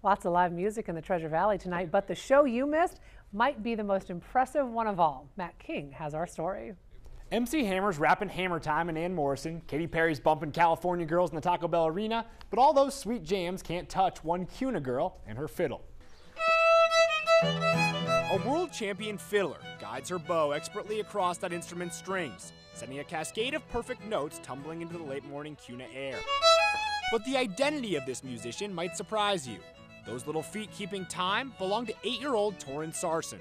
Lots of live music in the Treasure Valley tonight, but the show you missed might be the most impressive one of all. Matt King has our story. MC Hammer's rapping Hammer Time and Ann Morrison, Katy Perry's bumping California Girls in the Taco Bell Arena, but all those sweet jams can't touch one Kuna girl and her fiddle. A world champion fiddler guides her bow expertly across that instrument's strings, sending a cascade of perfect notes tumbling into the late morning Kuna air. But the identity of this musician might surprise you. Those little feet keeping time belong to 8-year-old Toren Sarsen.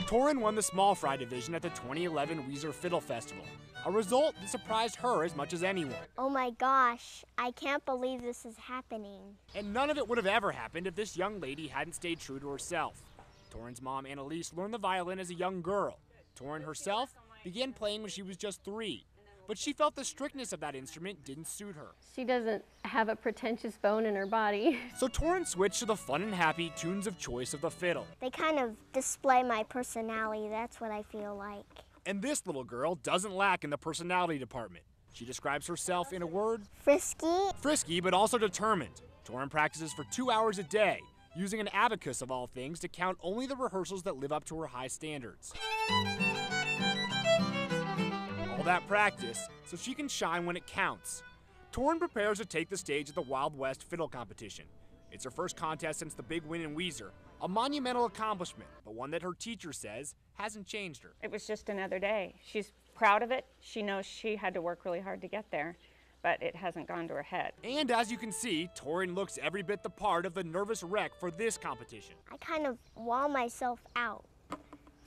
Toren won the small fry division at the 2011 Weezer Fiddle Festival, a result that surprised her as much as anyone. Oh my gosh, I can't believe this is happening. And none of it would have ever happened if this young lady hadn't stayed true to herself. Toren's mom, Annalise, learned the violin as a young girl. Toren herself began playing when she was just 3. But she felt the strictness of that instrument didn't suit her. She doesn't have a pretentious bone in her body. So Toren switched to the fun and happy tunes of choice of the fiddle. They kind of display my personality, that's what I feel like. And this little girl doesn't lack in the personality department. She describes herself in a word: frisky. Frisky, but also determined. Toren practices for 2 hours a day, using an abacus of all things to count only the rehearsals that live up to her high standards. That practice so she can shine when it counts. Toren prepares to take the stage at the Wild West Fiddle Competition. It's her first contest since the big win in Weezer, a monumental accomplishment, but one that her teacher says hasn't changed her. It was just another day. She's proud of it. She knows she had to work really hard to get there, but it hasn't gone to her head. And as you can see, Toren looks every bit the part of the nervous wreck for this competition. I kind of wall myself out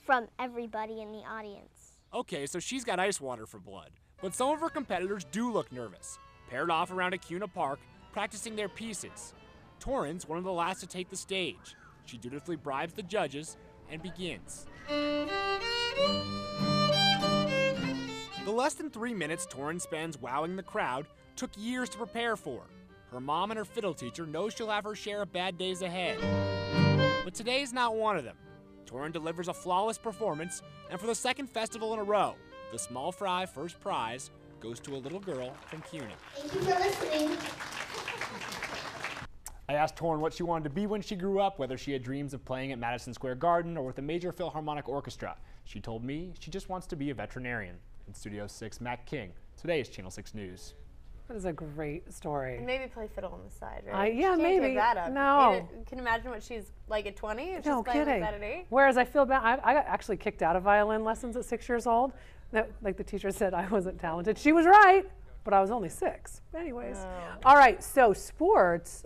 from everybody in the audience. Okay, so she's got ice water for blood, but some of her competitors do look nervous, paired off around a Kuna park, practicing their pieces. Toren's one of the last to take the stage. She dutifully bribes the judges and begins. The less than 3 minutes Toren spends wowing the crowd took years to prepare for. Her mom and her fiddle teacher know she'll have her share of bad days ahead. But today's not one of them. Toren delivers a flawless performance, and for the second festival in a row, the small fry first prize goes to a little girl from Kuna. Thank you for listening. I asked Toren what she wanted to be when she grew up, whether she had dreams of playing at Madison Square Garden or with a major Philharmonic orchestra. She told me she just wants to be a veterinarian. In Studio 6, Matt King, today's Channel 6 News. That is a great story. And maybe play fiddle on the side, right? Yeah, she can't maybe. Give that up. No. You can imagine what she's like at 20 if No she's playing kidding. like that at 8. Whereas I feel bad. I got actually kicked out of violin lessons at 6 years old. Like the teacher said I wasn't talented. She was right, but I was only 6. Anyways. Oh. All right, so sports.